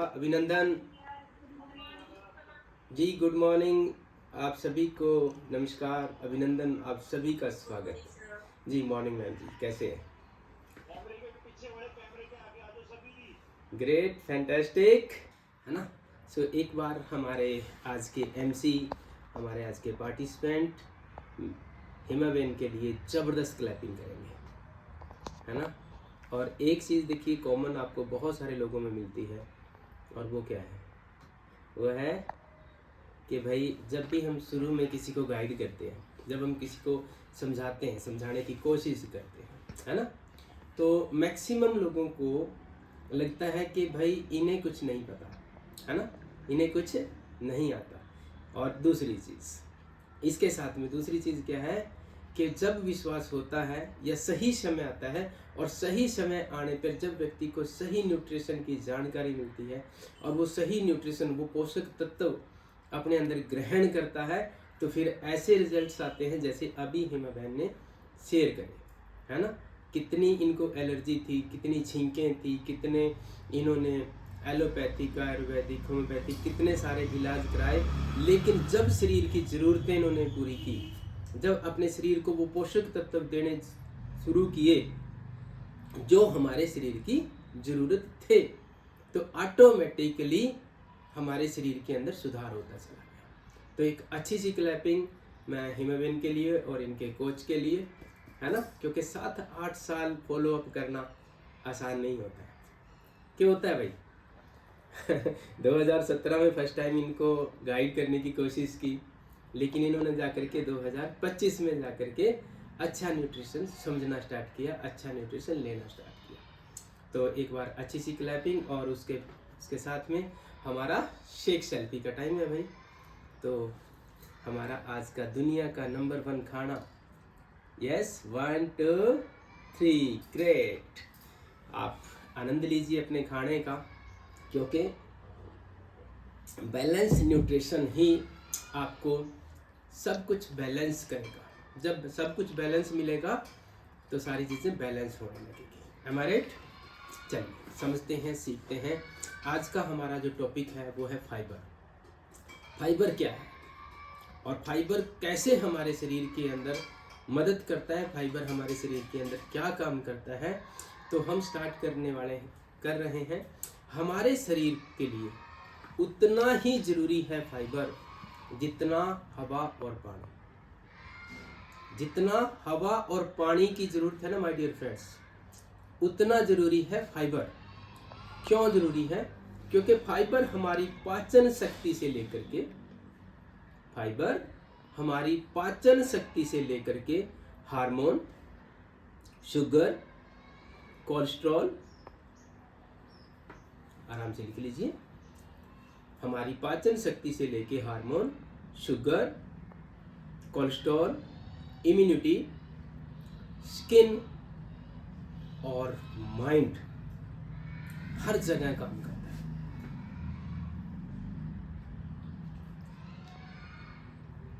अभिनंदन जी, good morning. आप सभी को नमस्कार, अभिनंदन, आप सभी का स्वागत जी। मॉर्निंग मैम जी, कैसे हैं? ग्रेट, फैंटास्टिक, है ना। सो एक बार हमारे आज के एमसी, हमारे आज के पार्टिसिपेंट हिमाबेन के लिए ज़बरदस्त क्लैपिंग करेंगे, है ना। और एक चीज़ देखिए, कॉमन आपको बहुत सारे लोगों में मिलती है, और वो क्या है? वो है कि भाई जब भी हम शुरू में किसी को गाइड करते हैं, जब हम किसी को समझाते हैं, समझाने की कोशिश करते हैं, है ना, तो मैक्सिमम लोगों को लगता है कि भाई इन्हें कुछ नहीं पता, है ना, इन्हें कुछ नहीं आता। और दूसरी चीज़, इसके साथ में दूसरी चीज़ क्या है कि जब विश्वास होता है या सही समय आता है, और सही समय आने पर जब व्यक्ति को सही न्यूट्रिशन की जानकारी मिलती है और वो सही न्यूट्रिशन, वो पोषक तत्व अपने अंदर ग्रहण करता है, तो फिर ऐसे रिजल्ट्स आते हैं जैसे अभी हिमा बहन ने शेयर करे, है ना। कितनी इनको एलर्जी थी, कितनी छींकें थी, कितने इन्होंने एलोपैथिक, आयुर्वेदिक, होम्योपैथिक कितने सारे इलाज कराए, लेकिन जब शरीर की ज़रूरतें इन्होंने पूरी की, जब अपने शरीर को वो पोषक तत्व देने शुरू किए जो हमारे शरीर की ज़रूरत थे, तो ऑटोमेटिकली हमारे शरीर के अंदर सुधार होता चला गया। तो एक अच्छी सी क्लैपिंग मैं हिमाबेन के लिए और इनके कोच के लिए, है ना, क्योंकि 7-8 साल फॉलो अप करना आसान नहीं होता है। क्यों होता है भाई? 2017 में फर्स्ट टाइम इनको गाइड करने की कोशिश की, लेकिन इन्होंने जाकर के 2025 में जाकर के अच्छा न्यूट्रिशन समझना स्टार्ट किया, अच्छा न्यूट्रिशन लेना स्टार्ट किया। तो एक बार अच्छी सी क्लैपिंग, और उसके साथ में हमारा शेक सेल्फी का टाइम है भाई। तो हमारा आज का दुनिया का नंबर 1 खाना, यस, 1 2 3, ग्रेट। आप आनंद लीजिए अपने खाने का, क्योंकि बैलेंस न्यूट्रिशन ही आपको सब कुछ बैलेंस करेगा। जब सब कुछ बैलेंस मिलेगा तो सारी चीज़ें बैलेंस होने लगेगी। एम आई राइट? चलिए समझते हैं, सीखते हैं। आज का हमारा जो टॉपिक है वो है फाइबर। फाइबर क्या है और फाइबर कैसे हमारे शरीर के अंदर मदद करता है, फाइबर हमारे शरीर के अंदर क्या काम करता है, तो हम स्टार्ट कर रहे हैं। हमारे शरीर के लिए उतना ही ज़रूरी है फाइबर जितना हवा और पानी। जितना हवा और पानी की ज़रूरत है ना माय डियर फ्रेंड्स, उतना ज़रूरी है फाइबर। क्यों ज़रूरी है? क्योंकि फाइबर हमारी पाचन शक्ति से लेकर के हार्मोन, शुगर, कोलेस्ट्रॉल, आराम से लिख लीजिए, हमारी पाचन शक्ति से लेके hormone, sugar, cholesterol, immunity, skin और माइंड, हर जगह काम करता है।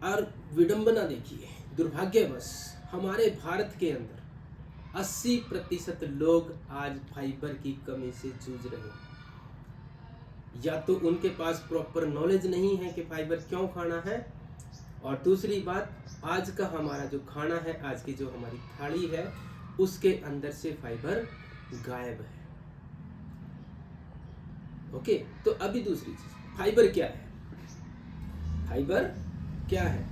और विडंबना देखिए, दुर्भाग्यवश हमारे भारत के अंदर 80% लोग आज फाइबर की कमी से जूझ रहे हैं। या तो उनके पास प्रॉपर नॉलेज नहीं है कि फाइबर क्यों खाना है, और दूसरी बात, आज का हमारा जो खाना है, आज की जो हमारी थाली है, उसके अंदर से फाइबर गायब है। ओके, तो अभी दूसरी चीज, फाइबर क्या है? फाइबर क्या है?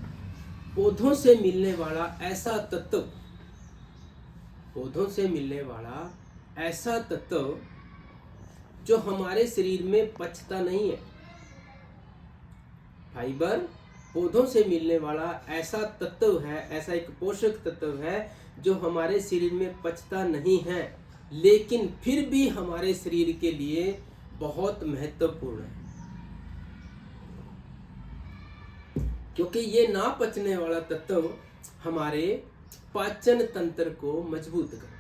पौधों से मिलने वाला ऐसा तत्व जो हमारे शरीर में पचता नहीं है। फाइबर पौधों से मिलने वाला ऐसा तत्व है, ऐसा एक पोषक तत्व है जो हमारे शरीर में पचता नहीं है, लेकिन फिर भी हमारे शरीर के लिए बहुत महत्वपूर्ण है, क्योंकि ये ना पचने वाला तत्व हमारे पाचन तंत्र को मजबूत करता है।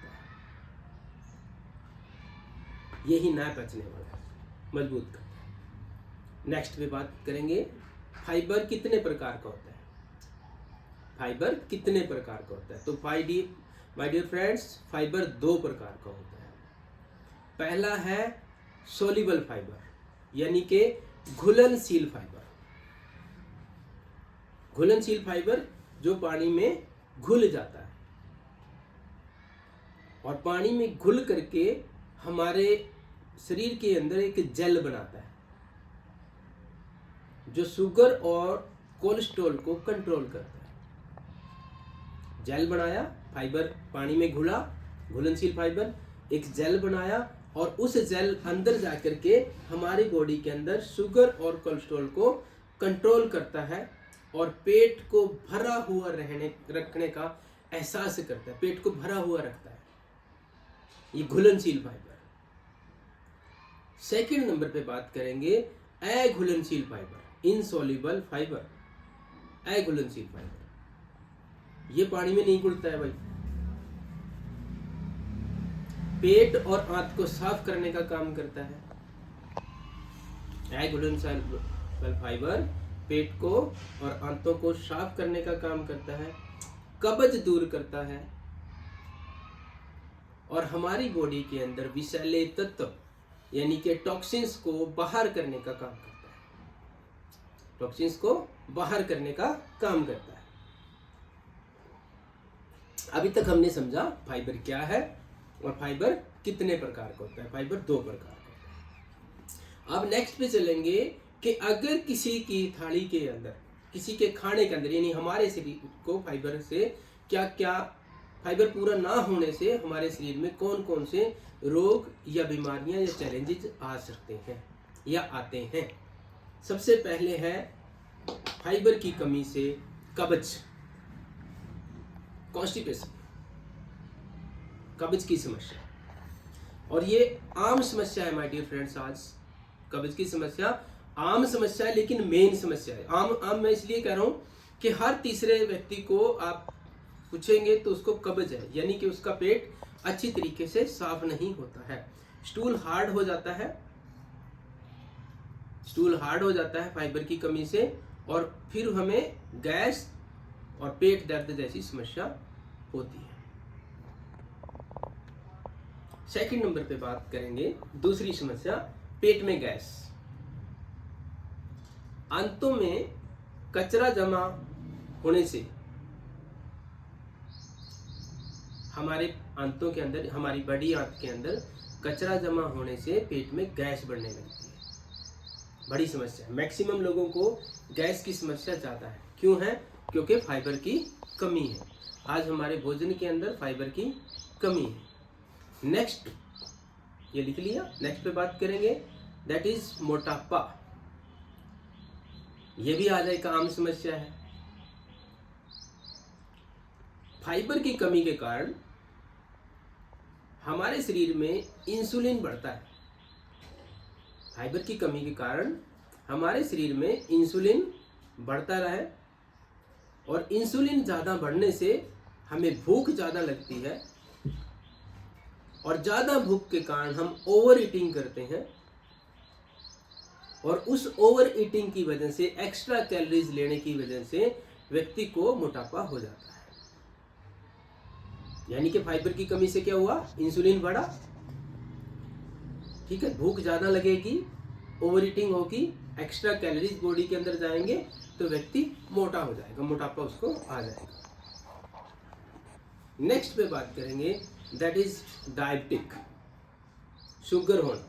यही ना पचने वाला है, मजबूत करता है। नेक्स्ट पे बात करेंगे, फाइबर कितने प्रकार का होता है। फाइबर कितने प्रकार का होता है? तो माय डियर फ्रेंड्स, फाइबर 2 प्रकार का होता है। पहला है सोल्यूबल फाइबर, यानी कि घुलनशील फाइबर। घुलनशील फाइबर जो पानी में घुल जाता है और पानी में घुल करके हमारे शरीर के अंदर एक जेल बनाता है जो शुगर और कोलेस्ट्रॉल को कंट्रोल करता है। जेल बनाया, फाइबर पानी में घुला, घुलनशील फाइबर एक जेल बनाया और उस जेल अंदर जाकर के हमारी बॉडी के अंदर शुगर और कोलेस्ट्रॉल को कंट्रोल करता है और पेट को भरा हुआ रखने का एहसास करता है, पेट को भरा हुआ रखता है ये घुलनशील फाइबर। सेकंड नंबर पे बात करेंगे अघुलनशील फाइबर, इनसॉल्युबल फाइबर। अघुलनशील फाइबर ये पानी में नहीं घुलता है भाई। पेट और आंत को साफ करने का काम करता है। अघुलनशील फाइबर पेट को और आंतों को साफ करने का काम करता है, कब्ज दूर करता है और हमारी बॉडी के अंदर विषैले तत्व यानी कि टॉक्सिन्स को बाहर करने का काम करता है। टॉक्सिन्स को बाहर करने का काम करता है। अभी तक हमने समझा फाइबर क्या है और फाइबर कितने प्रकार का होता है। फाइबर 2 प्रकार का होता है। अब नेक्स्ट पे चलेंगे कि अगर किसी की थाली के अंदर, किसी के खाने के अंदर यानी हमारे शरीर को फाइबर से क्या क्या, फाइबर पूरा ना होने से हमारे शरीर में कौन कौन से रोग या बीमारियां या चैलेंजेस आ सकते हैं या आते हैं। सबसे पहले है फाइबर की कमी से कब्ज, कॉन्स्टिपेशन, कब्ज की समस्या। और ये आम समस्या है माय डियर फ्रेंड्स। आज कब्ज की समस्या आम समस्या है लेकिन मेन समस्या है। आम मैं इसलिए कह रहा हूं कि हर तीसरे व्यक्ति को आप पूछेंगे तो उसको कब्ज है, यानी कि उसका पेट अच्छी तरीके से साफ नहीं होता है, स्टूल हार्ड हो जाता है, स्टूल हार्ड हो जाता है फाइबर की कमी से और फिर हमें गैस और पेट दर्द जैसी समस्या होती है। सेकंड नंबर पे बात करेंगे दूसरी समस्या, पेट में गैस। आंतों में कचरा जमा होने से हमारे आंतों के अंदर, हमारी बड़ी आंत के अंदर कचरा जमा होने से पेट में गैस बढ़ने लगती है। बड़ी समस्या है। मैक्सिमम लोगों को गैस की समस्या ज़्यादा है। क्यों है? क्योंकि फाइबर की कमी है। आज हमारे भोजन के अंदर फाइबर की कमी है। नेक्स्ट, ये लिख लिया, नेक्स्ट पे बात करेंगे, दैट इज मोटापा। ये भी आज एक आम समस्या है। फाइबर की कमी के कारण हमारे शरीर में इंसुलिन बढ़ता है। फाइबर की कमी के कारण हमारे शरीर में इंसुलिन बढ़ता रहे और इंसुलिन ज़्यादा बढ़ने से हमें भूख ज़्यादा लगती है और ज़्यादा भूख के कारण हम ओवर ईटिंग करते हैं और उस ओवर ईटिंग की वजह से, एक्स्ट्रा कैलोरीज लेने की वजह से व्यक्ति को मोटापा हो जाता है। यानी कि फाइबर की कमी से क्या हुआ? इंसुलिन बढ़ा, ठीक है, भूख ज्यादा लगेगी, ओवर ईटिंग होगी, एक्स्ट्रा कैलोरीज बॉडी के अंदर जाएंगे तो व्यक्ति मोटा हो जाएगा, मोटापा उसको आ जाएगा। नेक्स्ट पे बात करेंगे, दैट इज डायबिटिक, शुगर होना।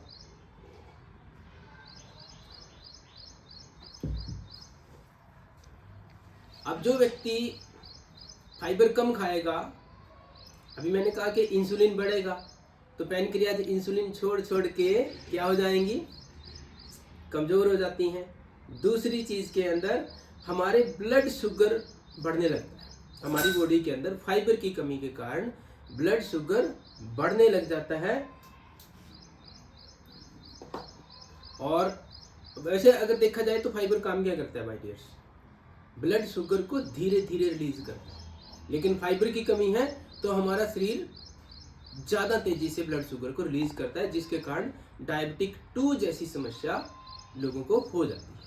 अब जो व्यक्ति फाइबर कम खाएगा, अभी मैंने कहा कि इंसुलिन बढ़ेगा तो पैनक्रियाज इंसुलिन छोड़ छोड़ के क्या हो जाएंगी? कमजोर हो जाती हैं। दूसरी चीज के अंदर हमारे ब्लड शुगर बढ़ने लगता है। हमारी बॉडी के अंदर फाइबर की कमी के कारण ब्लड शुगर बढ़ने लग जाता है और वैसे अगर देखा जाए तो फाइबर काम क्या करता है माय डियर्स? ब्लड शुगर को धीरे धीरे रिलीज करता है। लेकिन फाइबर की कमी है तो हमारा शरीर ज़्यादा तेजी से ब्लड शुगर को रिलीज करता है, जिसके कारण डायबिटिक 2 जैसी समस्या लोगों को हो जाती है।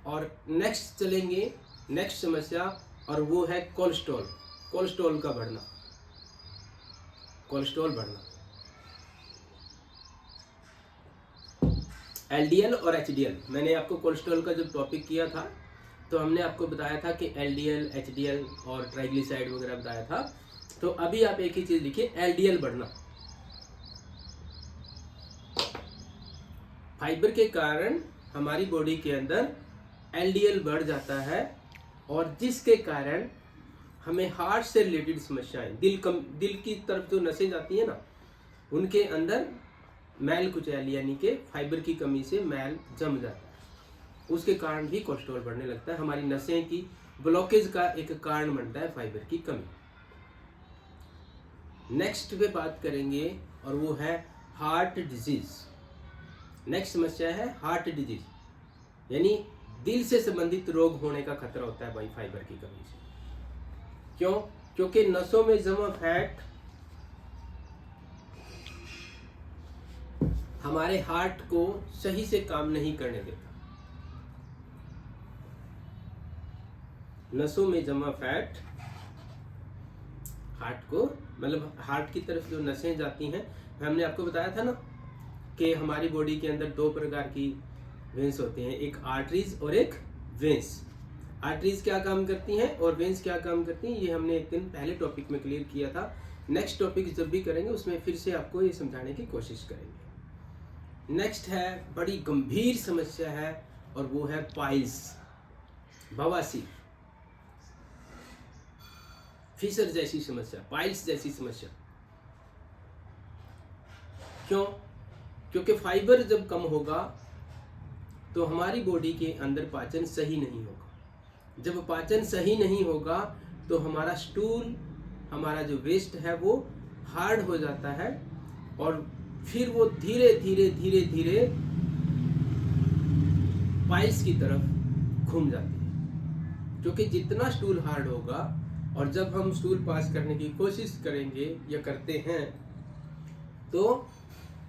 और नेक्स्ट चलेंगे, नेक्स्ट समस्या, और वो है कोलेस्ट्रॉल। कोलेस्ट्रॉल का बढ़ना, कोलेस्ट्रॉल बढ़ना। एलडीएल और एचडीएल, मैंने आपको कोलेस्ट्रॉल का जब टॉपिक किया था तो हमने आपको बताया था कि एलडीएल, एचडीएल और ट्राइग्लिसराइड वगैरह बताया था। तो अभी आप एक ही चीज़ लिखिए, एलडीएल बढ़ना। फाइबर के कारण हमारी बॉडी के अंदर एलडीएल बढ़ जाता है और जिसके कारण हमें हार्ट से रिलेटेड समस्याएं, दिल की तरफ जो नसें जाती हैं ना, उनके अंदर मैल कुचैल यानी कि फाइबर की कमी से मैल जम जाता है, उसके कारण भी कोलेस्ट्रॉल बढ़ने लगता है। हमारी नसें की ब्लॉकेज का एक कारण बनता है फाइबर की कमी। नेक्स्ट पे बात करेंगे और वो है हार्ट डिजीज। नेक्स्ट समस्या है हार्ट डिजीज, यानी दिल से संबंधित रोग होने का खतरा होता है भाई फाइबर की कमी से। क्यों? क्योंकि नसों में जमा फैट हमारे हार्ट को सही से काम नहीं करने देता। नसों में जमा फैट हार्ट को, मतलब हार्ट की तरफ जो नसें जाती हैं, हमने आपको बताया था ना कि हमारी बॉडी के अंदर दो प्रकार की वेंस होती हैं, एक आर्टरीज और एक वेंस। आर्टरीज क्या काम करती हैं और वेंस क्या काम करती हैं, ये हमने एक दिन पहले टॉपिक में क्लियर किया था। नेक्स्ट टॉपिक जब भी करेंगे उसमें फिर से आपको ये समझाने की कोशिश करेंगे। नेक्स्ट है बड़ी गंभीर समस्या है और वो है पाइल्स, बवासीर, फिशर जैसी समस्या, पाइल्स जैसी समस्या। क्यों? क्योंकि फाइबर जब कम होगा तो हमारी बॉडी के अंदर पाचन सही नहीं होगा। जब पाचन सही नहीं होगा तो हमारा स्टूल, हमारा जो वेस्ट है वो हार्ड हो जाता है और फिर वो धीरे धीरे धीरे धीरे पाइल्स की तरफ घूम जाती है। क्योंकि जितना स्टूल हार्ड होगा, और जब हम स्टूल पास करने की कोशिश करेंगे या करते हैं तो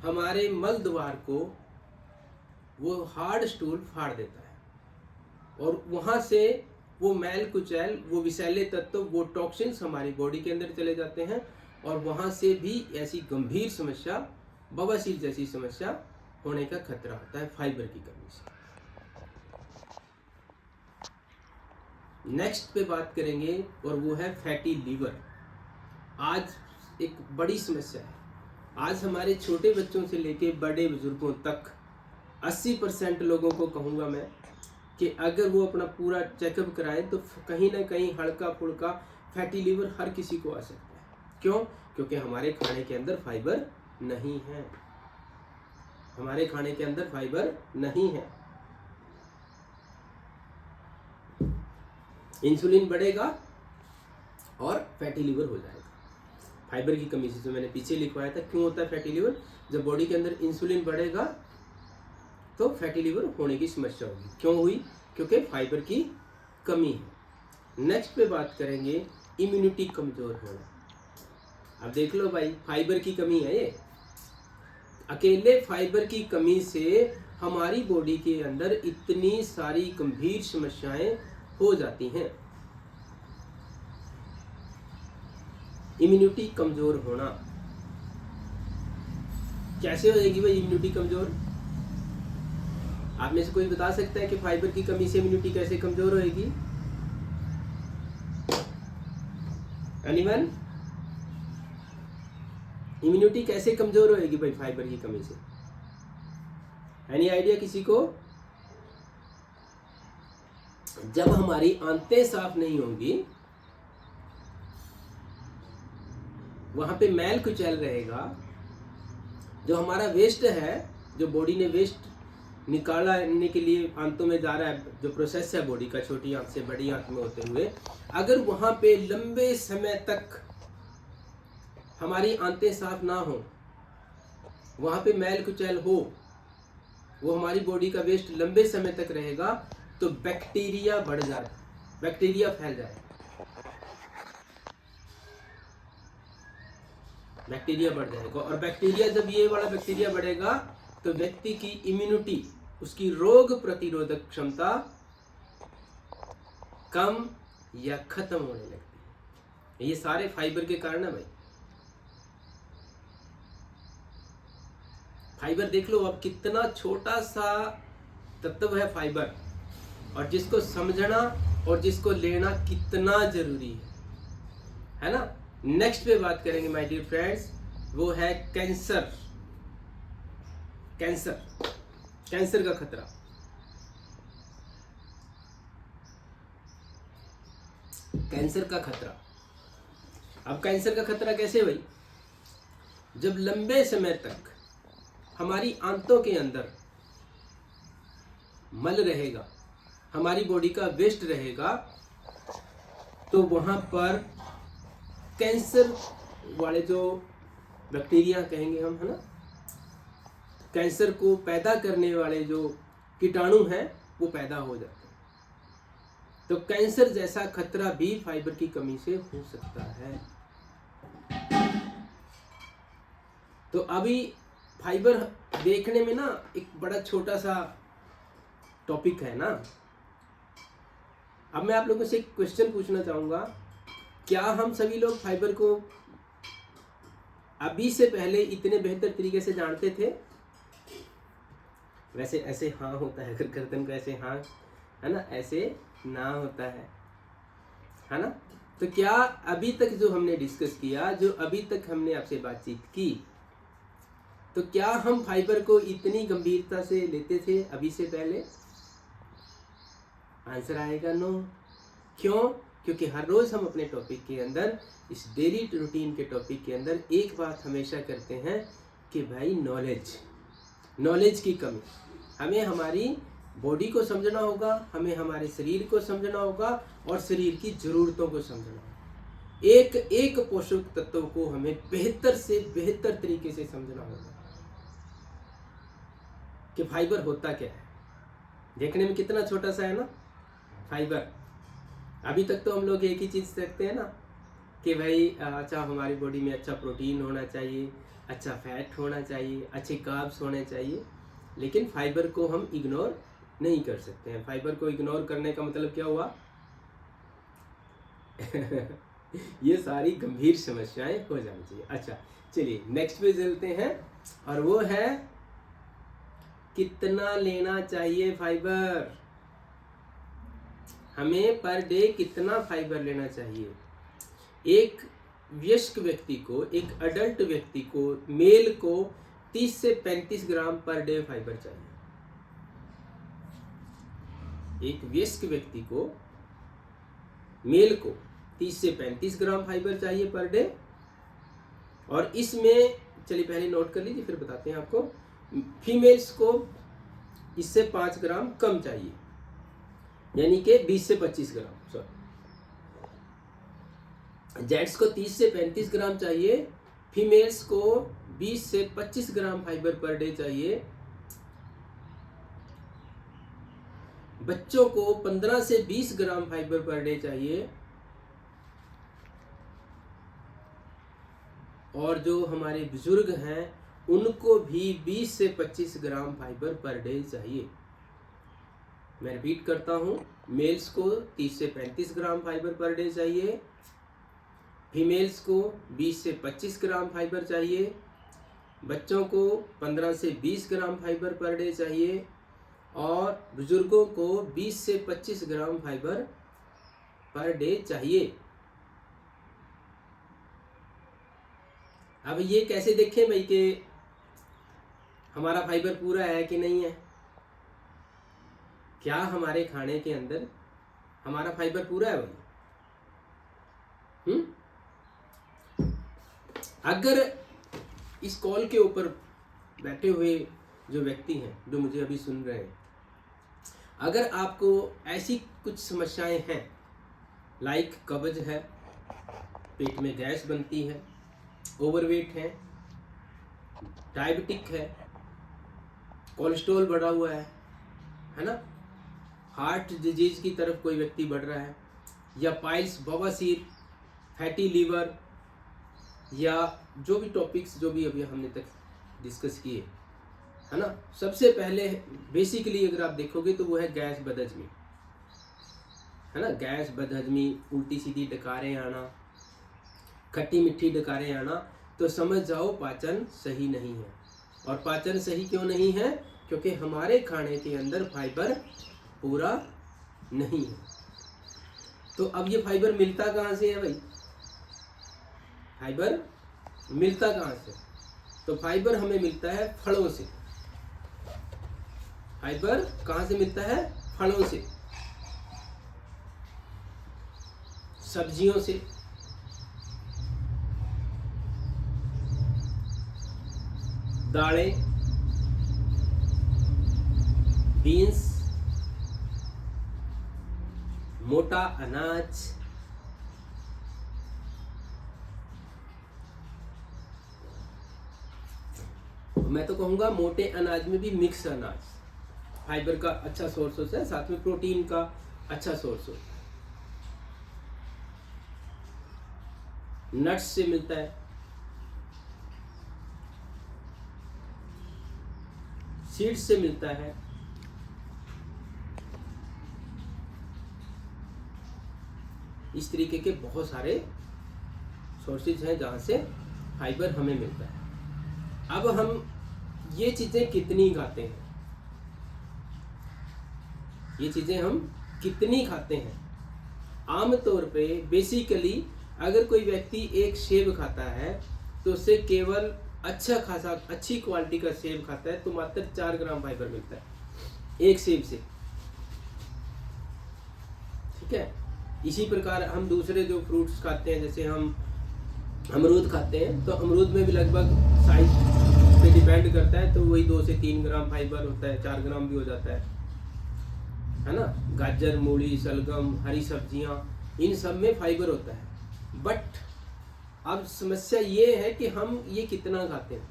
हमारे मल द्वार को वो हार्ड स्टूल फाड़ देता है और वहाँ से वो मैल कुचैल, वो विषैले तत्व, वो टॉक्सिन्स हमारी बॉडी के अंदर चले जाते हैं और वहाँ से भी ऐसी गंभीर समस्या, बवासीर जैसी समस्या होने का खतरा होता है फाइबर की कमी से। नेक्स्ट पे बात करेंगे और वो है फैटी लीवर। आज एक बड़ी समस्या है। आज हमारे छोटे बच्चों से लेके बड़े बुजुर्गों तक 80% लोगों को कहूँगा मैं कि अगर वो अपना पूरा चेकअप कराए तो कहीं ना कहीं हल्का फुल्का फैटी लीवर हर किसी को आ सकता है। क्यों? क्योंकि हमारे खाने के अंदर फाइबर नहीं है। हमारे खाने के अंदर फाइबर नहीं है। इंसुलिन बढ़ेगा और फैटी लीवर हो जाएगा फाइबर की कमी से। जो मैंने पीछे लिखवाया था, क्यों होता है फैटी लीवर? जब बॉडी के अंदर इंसुलिन बढ़ेगा तो फैटी लीवर होने की समस्या होगी। क्यों हुई? क्योंकि फाइबर की कमी है। नेक्स्ट पे बात करेंगे इम्यूनिटी कमजोर होना। अब देख लो भाई, फाइबर की कमी है ये। अकेले फाइबर की कमी से हमारी बॉडी के अंदर इतनी सारी गंभीर समस्याएं हो जाती हैं। इम्यूनिटी कमजोर होना कैसे हो जाएगी भाई इम्यूनिटी कमजोर? आप में से कोई बता सकता है कि फाइबर की कमी से इम्यूनिटी कैसे कमजोर होएगी? एनीवन? इम्यूनिटी कैसे कमजोर होएगी भाई फाइबर की कमी से? एनी आइडिया किसी को? जब हमारी आंतें साफ नहीं होंगी, वहां पे मैल कुचैल रहेगा, जो हमारा वेस्ट है, जो बॉडी ने वेस्ट निकालने के लिए आंतों में जा रहा है, जो प्रोसेस है बॉडी का छोटी आंत से बड़ी आंत में होते हुए, अगर वहां पे लंबे समय तक हमारी आंतें साफ ना हो, वहां पे मैल कुचैल हो, वो हमारी बॉडी का वेस्ट लंबे समय तक रहेगा तो बैक्टीरिया बढ़ जाए, बैक्टीरिया फैल जाए। बैक्टीरिया बढ़ जाएगा और बैक्टीरिया, जब ये वाला बैक्टीरिया बढ़ेगा तो व्यक्ति की इम्यूनिटी, उसकी रोग प्रतिरोधक क्षमता कम या खत्म होने लगती है। ये सारे फाइबर के कारण है भाई। फाइबर देख लो अब कितना छोटा सा तत्व है फाइबर, और जिसको समझना और जिसको लेना कितना जरूरी है ना। नेक्स्ट पे बात करेंगे माय डियर फ्रेंड्स, वो है कैंसर। कैंसर, कैंसर का खतरा। कैंसर का खतरा, अब कैंसर का खतरा कैसे भाई? जब लंबे समय तक हमारी आंतों के अंदर मल रहेगा, हमारी बॉडी का वेस्ट रहेगा, तो वहां पर कैंसर वाले जो बैक्टीरिया कहेंगे हम, है ना, कैंसर को पैदा करने वाले जो कीटाणु हैं वो पैदा हो जाते हैं। तो कैंसर जैसा खतरा भी फाइबर की कमी से हो सकता है। तो अभी फाइबर देखने में ना एक बड़ा छोटा सा टॉपिक है ना। अब मैं आप लोगों से एक क्वेश्चन पूछना चाहूंगा, क्या हम सभी लोग फाइबर को अभी से पहले इतने बेहतर तरीके से जानते थे? वैसे ऐसे हाँ होता है, अगर गर्दन को ऐसे हाँ, है ना, ऐसे ना होता है ना। तो क्या अभी तक जो हमने डिस्कस किया, जो अभी तक हमने आपसे बातचीत की, तो क्या हम फाइबर को इतनी गंभीरता से लेते थे अभी से पहले? आंसर आएगा नो। क्यों? क्योंकि हर रोज हम अपने टॉपिक के अंदर, इस डेली रूटीन के टॉपिक के अंदर एक बात हमेशा करते हैं कि भाई नॉलेज की कमी। हमें हमारी बॉडी को समझना होगा, हमें हमारे शरीर को समझना होगा और शरीर की जरूरतों को समझना होगा। एक एक पोषक तत्व को हमें बेहतर से बेहतर तरीके से समझना होगा कि फाइबर होता क्या है। देखने में कितना छोटा सा है ना फाइबर। अभी तक तो हम लोग एक ही चीज देखते हैं ना कि भाई अच्छा हमारी बॉडी में अच्छा प्रोटीन होना चाहिए, अच्छा फैट होना चाहिए, अच्छे कार्ब्स होने चाहिए, लेकिन फाइबर को हम इग्नोर नहीं कर सकते हैं। फाइबर को इग्नोर करने का मतलब क्या हुआ? ये सारी गंभीर समस्याएं हो जानी चाहिए। अच्छा चलिए नेक्स्ट पे चलते हैं, और वो है कितना लेना चाहिए फाइबर। हमें पर डे कितना फाइबर लेना चाहिए? एक वयस्क व्यक्ति को, एक अडल्ट व्यक्ति को, मेल को 30 से 35 ग्राम पर डे फाइबर चाहिए। एक वयस्क व्यक्ति को, मेल को 30 से 35 ग्राम फाइबर चाहिए पर डे। और इसमें चलिए पहले नोट कर लीजिए, फिर बताते हैं आपको। फीमेल्स को इससे 5 ग्राम कम चाहिए, यानी कि 20 से 25 ग्राम। सॉरी, जेंट्स को 30 से 35 ग्राम चाहिए, फीमेल्स को 20 से 25 ग्राम फाइबर पर डे चाहिए। बच्चों को 15 से 20 ग्राम फाइबर पर डे चाहिए, और जो हमारे बुजुर्ग हैं उनको भी 20 से 25 ग्राम फाइबर पर डे चाहिए। मैं रिपीट करता हूं, मेल्स को 30 से 35 ग्राम फाइबर पर डे चाहिए, फीमेल्स को 20 से 25 ग्राम फाइबर चाहिए, बच्चों को 15 से 20 ग्राम फाइबर पर डे चाहिए, और बुजुर्गों को 20 से 25 ग्राम फाइबर पर डे चाहिए। अब ये कैसे देखें भाई कि हमारा फाइबर पूरा है कि नहीं है? क्या हमारे खाने के अंदर हमारा फाइबर पूरा है भाई? अगर इस कॉल के ऊपर बैठे हुए जो व्यक्ति हैं, जो मुझे अभी सुन रहे हैं, अगर आपको ऐसी कुछ समस्याएं हैं, लाइक कब्ज है, पेट में गैस बनती है, ओवरवेट है, डायबिटिक है, कोलेस्ट्रॉल बढ़ा हुआ है ना, हार्ट डिजीज की तरफ कोई व्यक्ति बढ़ रहा है, या पाइल्स, बवासीर, फैटी लीवर, या जो भी टॉपिक्स जो भी अभी हमने तक डिस्कस किए, है ना, सबसे पहले बेसिकली अगर आप देखोगे तो वो है गैस बदहजमी, है ना। गैस बदहजमी, उल्टी सीधी डकारें आना, खट्टी मीठी डकारें आना, तो समझ जाओ पाचन सही नहीं है। और पाचन सही क्यों नहीं है? क्योंकि हमारे खाने के अंदर फाइबर पूरा नहीं है। तो अब ये फाइबर मिलता कहाँ से है भाई? फाइबर मिलता कहाँ से? तो फाइबर हमें मिलता है फलों से। फाइबर कहाँ से मिलता है? फलों से, सब्जियों से, दालें, बीन्स, मोटा अनाज, मैं तो कहूँगा मोटे अनाज में भी मिक्स अनाज फाइबर का अच्छा सोर्स होता है, साथ में प्रोटीन का अच्छा सोर्स होता है। नट्स से मिलता है, सीड्स से मिलता है, इस तरीके के बहुत सारे सोर्सेज हैं जहाँ से फाइबर हमें मिलता है। अब हम ये चीज़ें कितनी खाते हैं, ये चीज़ें हम कितनी खाते हैं? आमतौर पे बेसिकली अगर कोई व्यक्ति एक सेब खाता है तो उससे केवल अच्छा खासा अच्छी क्वालिटी का सेब खाता है तो मात्र 4 ग्राम फाइबर मिलता है एक सेब से, ठीक है। इसी प्रकार हम दूसरे जो फ्रूट्स खाते हैं, जैसे हम अमरूद खाते हैं, तो अमरूद में भी लगभग साइज पे डिपेंड करता है, तो वही 2 से 3 ग्राम फाइबर होता है, 4 ग्राम भी हो जाता है ना। गाजर, मूली, शलगम, हरी सब्जियां, इन सब में फाइबर होता है। बट अब समस्या ये है कि हम ये कितना खाते हैं।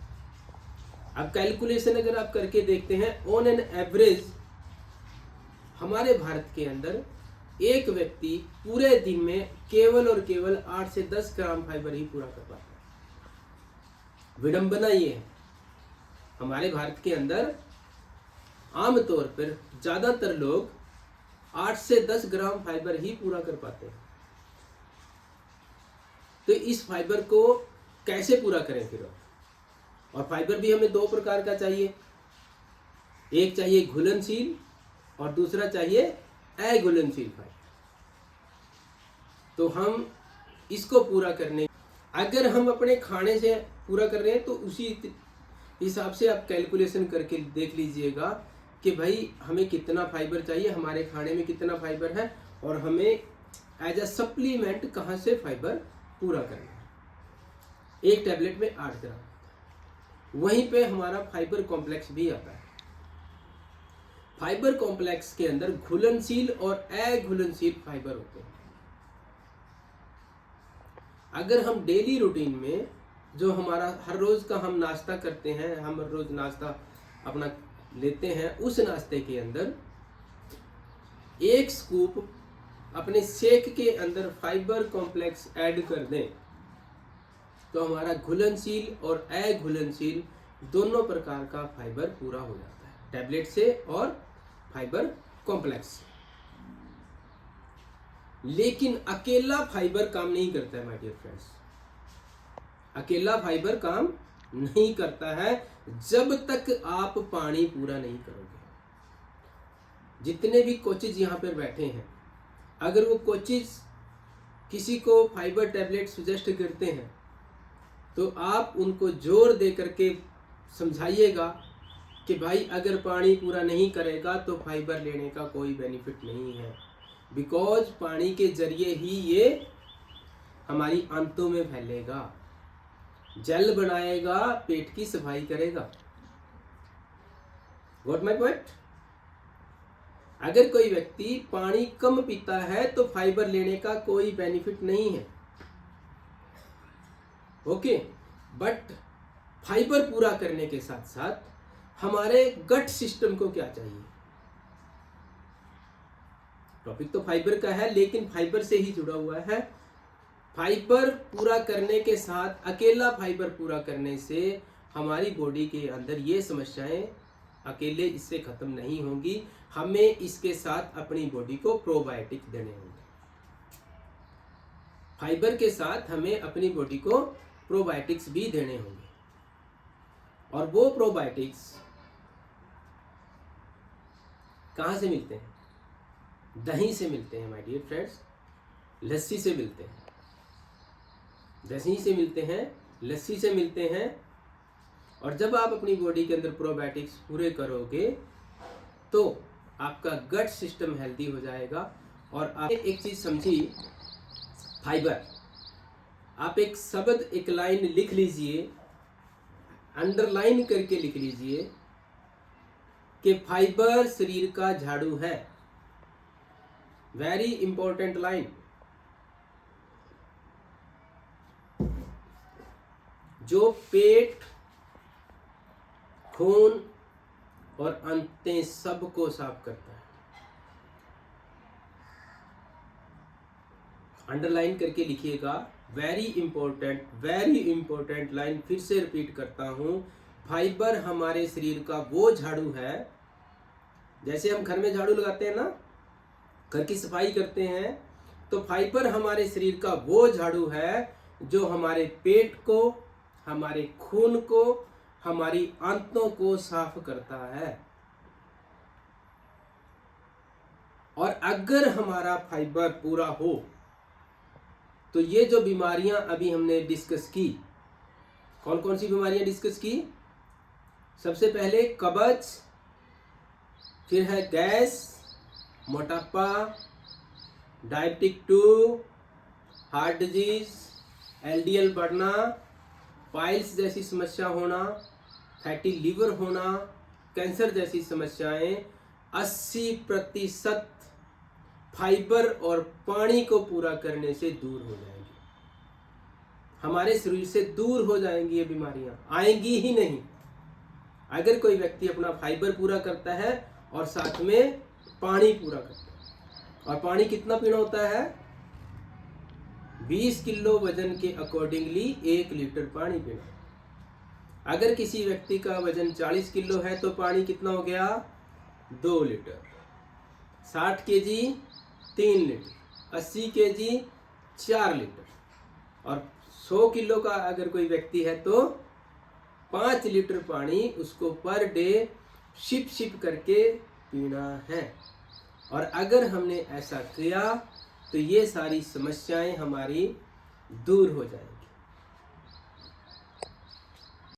अब कैलकुलेशन अगर आप करके देखते हैं, ऑन एन एवरेज हमारे भारत के अंदर एक व्यक्ति पूरे दिन में केवल और केवल 8 से 10 ग्राम फाइबर ही पूरा कर पाता है। विडंबना ये है, हमारे भारत के अंदर आमतौर पर ज्यादातर लोग 8 से 10 ग्राम फाइबर ही पूरा कर पाते हैं। तो इस फाइबर को कैसे पूरा करें फिर? और फाइबर भी हमें 2 प्रकार का चाहिए, एक चाहिए घुलनशील और दूसरा चाहिए अघुलनशील फाइबर। तो हम इसको पूरा करने, अगर हम अपने खाने से पूरा कर रहे हैं तो उसी हिसाब से आप कैलकुलेशन करके देख लीजिएगा कि भाई हमें कितना फाइबर चाहिए, हमारे खाने में कितना फाइबर है, और हमें एज अ सप्लीमेंट कहाँ से फाइबर पूरा करना है। एक टैबलेट में 8 ग्राम, वहीं पे हमारा फाइबर कॉम्प्लेक्स भी आता है। फाइबर कॉम्प्लेक्स के अंदर घुलनशील और अघुलनशील फाइबर होते हैं। अगर हम डेली रूटीन में जो हमारा हर रोज का हम नाश्ता करते हैं, हम हर रोज नाश्ता अपना लेते हैं, उस नाश्ते के अंदर 1 स्कूप अपने शेक के अंदर फाइबर कॉम्प्लेक्स ऐड कर दें तो हमारा घुलनशील और अघुलनशील दोनों प्रकार का फाइबर पूरा हो जाता है, टैबलेट से और फाइबर कॉम्प्लेक्स से। लेकिन अकेला फाइबर काम नहीं करता है माय डियर फ्रेंड्स, अकेला फाइबर काम नहीं करता है जब तक आप पानी पूरा नहीं करोगे। जितने भी कोचेज यहाँ पर बैठे हैं, अगर वो कोचेज किसी को फाइबर टैबलेट सजेस्ट करते हैं तो आप उनको जोर दे करके समझाइएगा कि भाई अगर पानी पूरा नहीं करेगा तो फाइबर लेने का कोई बेनिफिट नहीं है, बिकॉज पानी के जरिए ही ये हमारी आंतों में फैलेगा, जल बनाएगा, पेट की सफाई करेगा। Got my point? अगर कोई व्यक्ति पानी कम पीता है तो फाइबर लेने का कोई बेनिफिट नहीं है, ओके। बट फाइबर पूरा करने के साथ साथ हमारे गट सिस्टम को क्या चाहिए? टॉपिक तो फाइबर का है लेकिन फाइबर से ही जुड़ा हुआ है। फाइबर पूरा करने के साथ, अकेला फाइबर पूरा करने से हमारी बॉडी के अंदर ये समस्याएं अकेले इससे खत्म नहीं होंगी, हमें इसके साथ अपनी बॉडी को प्रोबायोटिक देने होंगे। फाइबर के साथ हमें अपनी बॉडी को प्रोबायोटिक्स भी देने होंगे। और वो प्रोबायोटिक्स कहाँ से मिलते हैं? दही से मिलते हैं माय डियर फ्रेंड्स, लस्सी से मिलते हैं, दही से मिलते हैं, लस्सी से मिलते हैं। और जब आप अपनी बॉडी के अंदर प्रोबायोटिक्स पूरे करोगे तो आपका गट सिस्टम हेल्दी हो जाएगा। और आप एक चीज़ समझी, फाइबर, आप एक शब्द, एक लाइन लिख लीजिए, अंडरलाइन करके लिख लीजिए कि फाइबर शरीर का झाड़ू है। Very important line. जो पेट, खून और अंतें सबको साफ करता है। अंडरलाइन करके लिखिएगा, वेरी इंपॉर्टेंट लाइन। फिर से रिपीट करता हूं, फाइबर हमारे शरीर का वो झाड़ू है। जैसे हम घर में झाड़ू लगाते हैं ना, घर की सफाई करते हैं, तो फाइबर हमारे शरीर का वो झाड़ू है जो हमारे पेट को, हमारे खून को, हमारी आंतों को साफ करता है। और अगर हमारा फाइबर पूरा हो तो ये जो बीमारियां अभी हमने डिस्कस की, कौन कौन सी बीमारियां डिस्कस की? सबसे पहले कब्ज, फिर है गैस, मोटापा, डायबिटिक 2, हार्ट डिजीज, LDL बढ़ना, पाइल्स जैसी समस्या होना, फैटी लीवर होना, कैंसर जैसी समस्याएं 80% फाइबर और पानी को पूरा करने से दूर हो जाएंगी। हमारे शरीर से दूर हो जाएंगी ये बीमारियां, आएंगी ही नहीं। अगर कोई व्यक्ति अपना फाइबर पूरा करता है और साथ में पानी पूरा करता है। और पानी कितना पीना होता है? 20 किलो वजन के अकॉर्डिंगली 1 लीटर पानी पीना। अगर किसी व्यक्ति का वजन 40 किलो है तो पानी कितना हो गया? 2 litre. 60 KG 3 litre, 80 KG 4 litre, और 100 किलो का अगर कोई व्यक्ति है तो 5 लीटर पानी उसको पर डे शिप करके पीना है। और अगर हमने ऐसा किया तो ये सारी समस्याएं हमारी दूर हो जाएंगी।